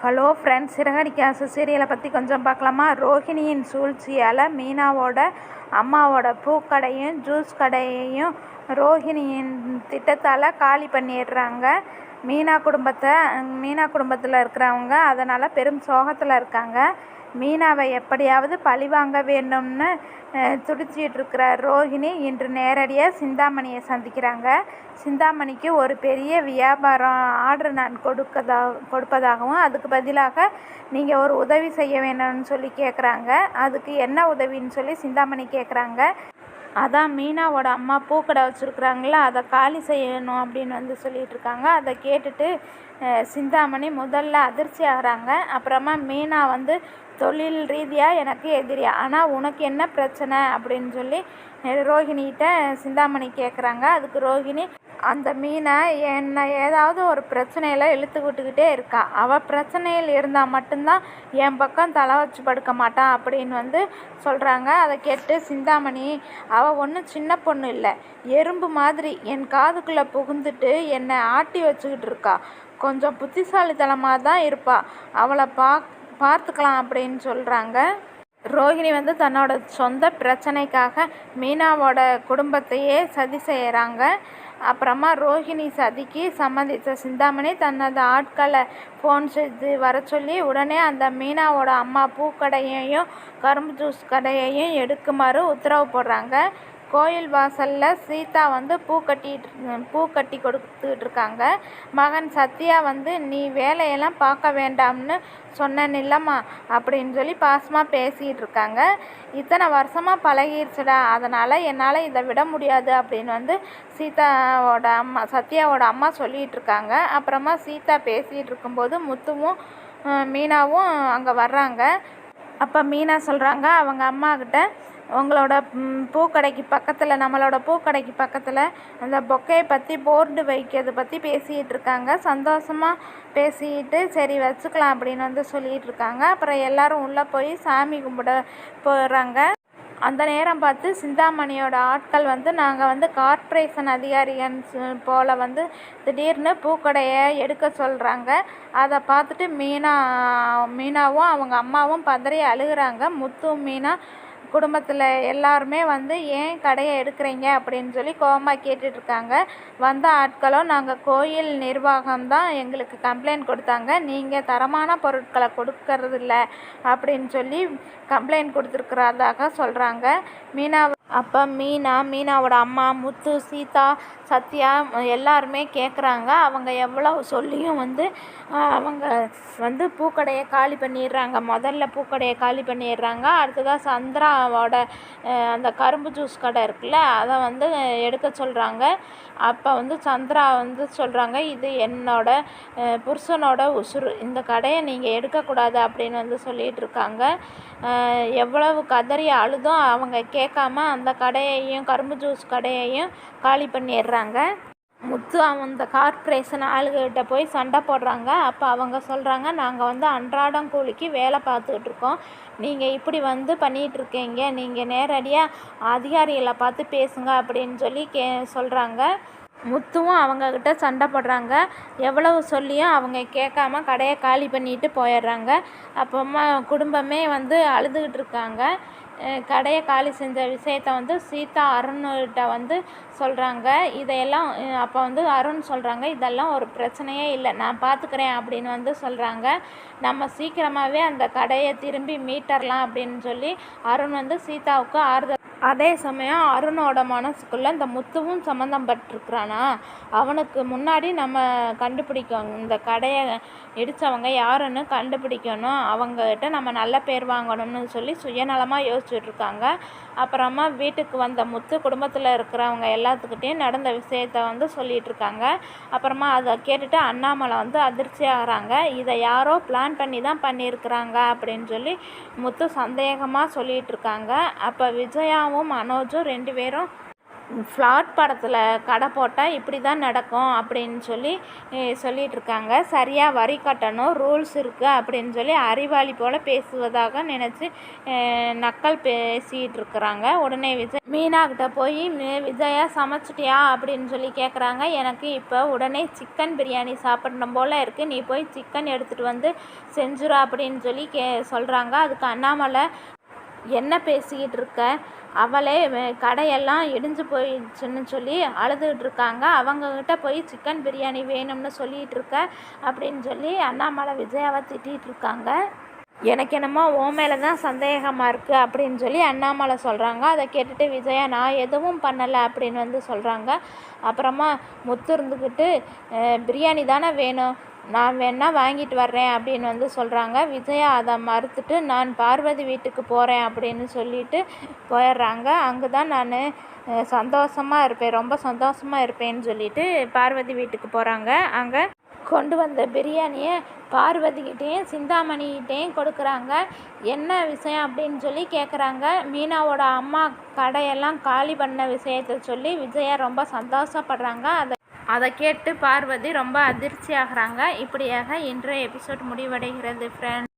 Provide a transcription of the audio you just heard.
Hello friends, Siragadikka சீரியலை பற்றி கொஞ்சம் பார்க்கலாமா? ரோஹிணியின் சூழ்ச்சியால் மீனாவோட அம்மாவோட பூக்கடையும் ஜூஸ் கடையையும் ரோஹிணியின் திட்டத்தால் காலி பண்ணிடுறாங்க. மீனா குடும்பத்தில் இருக்கிறவங்க அதனால் பெரும் சோகத்தில் இருக்காங்க. மீனாவை எப்படியாவது பழிவாங்க வேண்டும்னு துடிச்சிட்டு இருக்கிற ரோஹிணி இன்று நேரடியாக சிந்தாமணியை சந்திக்கிறாங்க. சிந்தாமணிக்கு ஒரு பெரிய வியாபாரம் ஆர்டர் நான் கொடுப்பதாகவும் அதுக்கு பதிலாக நீங்கள் ஒரு உதவி செய்ய வேணும்னு சொல்லி கேட்குறாங்க. அதுக்கு என்ன உதவின்னு சொல்லி சிந்தாமணி கேட்குறாங்க. அதான் மீனாவோட அம்மா பூக்கடை வச்சுருக்குறாங்களா, அதை காலி செய்யணும் அப்படின்னு சொல்லிகிட்டு இருக்காங்க. அதை கேட்டுட்டு சிந்தாமணி முதல்ல அதிர்ச்சி ஆகிறாங்க. அப்புறமா மீனா தொழில் ரீதியாக எனக்கு எதிரியா, ஆனால் உனக்கு என்ன பிரச்சனை அப்படின்னு சொல்லி ரோஹிணிகிட்ட சிந்தாமணி கேட்குறாங்க. அதுக்கு ரோஹிணி, அந்த மீனை என்னை ஏதாவது ஒரு பிரச்சனையில் இழுத்து விட்டுக்கிட்டே இருக்கா. அவள் பிரச்சனையில் இருந்தால் மட்டும்தான் என் பக்கம் தலை வச்சு படுக்க மாட்டான் அப்படின்னு சொல்கிறாங்க. அதை கேட்டு சிந்தாமணி, அவள் ஒன்றும் சின்ன பொண்ணு இல்லை, எறும்பு மாதிரி என் காதுக்குள்ளே புகுந்துட்டு என்னை ஆட்டி வச்சுக்கிட்டு இருக்கா. கொஞ்சம் புத்திசாலித்தனமாக தான் இருப்பாள், அவளை பார்த்துக்கலாம் அப்படின்னு சொல்கிறாங்க. ரோஹிணி தன்னோட சொந்த பிரச்சனைக்காக மீனாவோட குடும்பத்தையே சதி செய்கிறாங்க. அப்புறமா ரோஹிணி சதிக்கு சம்மதித்த சிந்தாமணி தனது ஆட்களை ஃபோன் செய்து வர சொல்லி உடனே அந்த மீனாவோட அம்மா பூக்கடையையும் கரும்பு ஜூஸ் கடையையும் எடுக்குமாறு உத்தரவு போடுறாங்க. கோயில் வாசலில் சீதா பூ கட்டி கொடுத்துக்கிட்டு இருக்காங்க. மகன் சத்யா நீ வேலையெல்லாம் பார்க்க வேண்டாம்னு சொன்னேன் இல்லைம்மா அப்படின்னு சொல்லி பாசமாக பேசிகிட்டு இருக்காங்க. இத்தனை வருஷமாக பழகிடுச்சுடா, அதனால் என்னால் இதை விட முடியாது அப்படின்னு சத்யாவோட அம்மா சொல்லிகிட்டு இருக்காங்க. அப்புறமா சீதா பேசிகிட்டு இருக்கும்போது முத்துவும் மீனாவும் அங்கே வர்றாங்க. அப்போ மீனா சொல்கிறாங்க அவங்க அம்மாக்கிட்ட, உங்களோட நம்மளோட பூக்கடைக்கு பக்கத்தில் அந்த பொக்கையை பற்றி போர்டு வைக்கிறது பற்றி பேசிகிட்டு இருக்காங்க. சந்தோஷமாக பேசிக்கிட்டு சரி வச்சுக்கலாம் அப்படின்னு சொல்லிகிட்டு இருக்காங்க. அப்புறம் எல்லோரும் உள்ளே போய் சாமி கும்பிட போகிறாங்க. அந்த நேரம் பார்த்து சிந்தாமணியோட ஆட்கள் நாங்கள் கார்ப்பரேஷன் அதிகாரிகள் போல் திடீர்னு பூக்கடையை எடுக்க சொல்கிறாங்க. அதை பார்த்துட்டு மீனாவும் அவங்க அம்மாவும் பதறி அழுகிறாங்க. முத்து மீனா குடும்பத்தில் எல்லாருமே ஏன் கடையை எடுக்கிறீங்க அப்படின்னு சொல்லி கோவமாக கேட்டுட்ருக்காங்க. வந்த ஆட்களும் நாங்கள் கோயில் நிர்வாகம்தான் எங்களுக்கு கம்ப்ளைண்ட் கொடுத்தாங்க, நீங்கள் தரமான பொருட்களை கொடுக்கறதில்ல அப்படின்னு சொல்லி கம்ப்ளைண்ட் கொடுத்துருக்குறதாக சொல்கிறாங்க. அப்போ மீனாவோட அம்மா, முத்து, சீதா, சத்யா எல்லாருமே கேட்குறாங்க. அவங்க எவ்வளோ சொல்லியும் அவங்க பூக்கடையை காலி பண்ணிடுறாங்க. முதல்ல பூக்கடையை காலி பண்ணிடுறாங்க. அடுத்ததாக சந்திராவோட அந்த கரும்பு ஜூஸ் கடை இருக்குல்ல, அதை எடுக்க சொல்கிறாங்க. அப்போ சந்திரா சொல்கிறாங்க, இது என்னோட புருஷனோட உசுறு, இந்த கடையை நீங்கள் எடுக்கக்கூடாது அப்படின்னு சொல்லிகிட்டு இருக்காங்க. எவ்வளவு கதறி அழுதும் அவங்க கேட்காம அந்த கடையையும் கரும்பு ஜூஸ் கடையையும் காலி பண்ணிடுறாங்க. முத்து அந்த கார்ப்பரேஷன் ஆளுகிட்ட போய் சண்டை போடுறாங்க. அப்போ அவங்க சொல்கிறாங்க, நாங்கள் அன்றாடம் கூலிக்கு வேலை பார்த்துக்கிட்டு இருக்கோம், நீங்கள் இப்படி பண்ணிகிட்ருக்கீங்க, நீங்கள் நேரடியாக அதிகாரிகளை பார்த்து பேசுங்க அப்படின்னு சொல்லி சொல்கிறாங்க. முத்துவும் அவங்கக்கிட்ட சண்டை போடுறாங்க. எவ்வளவு சொல்லியும் அவங்க கேட்காம கடையை காலி பண்ணிட்டு போயிடுறாங்க. அப்போமா குடும்பமே அழுதுகிட்டு இருக்காங்க. கடையை காலி செஞ்ச விஷயத்த சீதா அருண்கிட்ட சொல்கிறாங்க. இதையெல்லாம் அப்போ அருண் சொல்கிறாங்க, இதெல்லாம் ஒரு பிரச்சனையே இல்லை, நான் பார்த்துக்கிறேன் அப்படின்னு சொல்கிறாங்க. நம்ம சீக்கிரமாகவே அந்த கடையை திரும்பி மீட்டரலாம் அப்படின்னு சொல்லி அருண் சீதாவுக்கு ஆறுதல். அதே சமயம் அருணோட மனசுக்குள்ளே இந்த முத்துவும் சம்மந்தம் பட்டிருக்கிறானா, அவனுக்கு முன்னாடி நம்ம கண்டுபிடிக்கணும், இந்த கடையை இடித்தவங்க யாருன்னு கண்டுபிடிக்கணும், அவங்ககிட்ட நம்ம நல்ல பேர் வாங்கணும்னு சொல்லி சுயநலமாக யோசிச்சுட்ருக்காங்க. அப்புறமா வீட்டுக்கு வந்த முத்து குடும்பத்தில் இருக்கிறவங்க எல்லாத்துக்கிட்டேயும் நடந்த விஷயத்த சொல்லிகிட்ருக்காங்க. அப்புறமா அதை கேட்டுட்டு அண்ணாமலை அதிர்ச்சி ஆகிறாங்க. இதை யாரோ பிளான் பண்ணி தான் பண்ணியிருக்கிறாங்க அப்படின்னு சொல்லி முத்து சந்தேகமாக சொல்லிகிட்ருக்காங்க. அப்போ விஜயாவும் மனோஜும் 2 பேரும் ஃப்ளாட் படத்தில் கடை போட்டால் இப்படி தான் நடக்கும் அப்படின்னு சொல்லிகிட்ருக்காங்க. சரியாக வரி கட்டணும், ரூல்ஸ் இருக்குது அப்படின்னு சொல்லி அறிவாளி போல் பேசுவதாக நினச்சி நக்கல் பேசிகிட்டு இருக்கிறாங்க. உடனே மீனாக்கிட்ட போய் விஜயா சமைச்சிட்டியா அப்படின்னு சொல்லி கேட்குறாங்க. எனக்கு இப்போ உடனே சிக்கன் பிரியாணி சாப்பிடணும் போல் இருக்குது, நீ போய் சிக்கன் எடுத்துகிட்டு வந்து செஞ்சுரு அப்படின்னு சொல்லி சொல்கிறாங்க. அதுக்கு அண்ணாமலை, என்ன பேசிக்கிட்டு இருக்க, அவளே கடையெல்லாம் இடிஞ்சு போயிடுச்சுன்னு சொல்லி அழுதுகிட்டு இருக்காங்க, அவங்கக்கிட்ட போய் சிக்கன் பிரியாணி வேணும்னு சொல்லிகிட்டு இருக்க அப்படின்னு சொல்லி அண்ணாமலை விஜயாவை திட்டிகிட்டு இருக்காங்க. எனக்கு என்னமோ உன் மேலே தான் சந்தேகமாக இருக்குது அப்படின்னு சொல்லி அண்ணாமலை சொல்கிறாங்க. அதை கேட்டுட்டு விஜயா, நான் எதுவும் பண்ணலை அப்படின்னு சொல்கிறாங்க. அப்புறமா முத்து இருந்துக்கிட்டு, பிரியாணி தானே வேணும், நான் வேணா வாங்கிட்டு வர்றேன் அப்படின்னு சொல்கிறாங்க. விஜயா அதை மறுத்துட்டு, நான் பார்வதி வீட்டுக்கு போகிறேன் அப்படின்னு சொல்லிட்டு போயிடுறாங்க. அங்கே தான் நான் சந்தோஷமாக இருப்பேன், ரொம்ப சந்தோஷமாக இருப்பேன்னு சொல்லிட்டு பார்வதி வீட்டுக்கு போகிறாங்க. அங்கே கொண்டு வந்த பிரியாணியை பார்வதிக்கிட்டேயும் சிந்தாமணிக்கிட்டேயும் கொடுக்குறாங்க. என்ன விஷயம் அப்படின்னு சொல்லி கேட்குறாங்க. மீனாவோட அம்மா கடையெல்லாம் காலி பண்ண விஷயத்தை சொல்லி விஜயா ரொம்ப சந்தோஷப்படுறாங்க. அதை கேட்டு பார்வதி ரொம்ப அதிர்ச்சி ஆகிறாங்க. இப்படியாக இன்றைய எபிசோட் முடிவடைகிறது ஃப்ரெண்ட்ஸ்.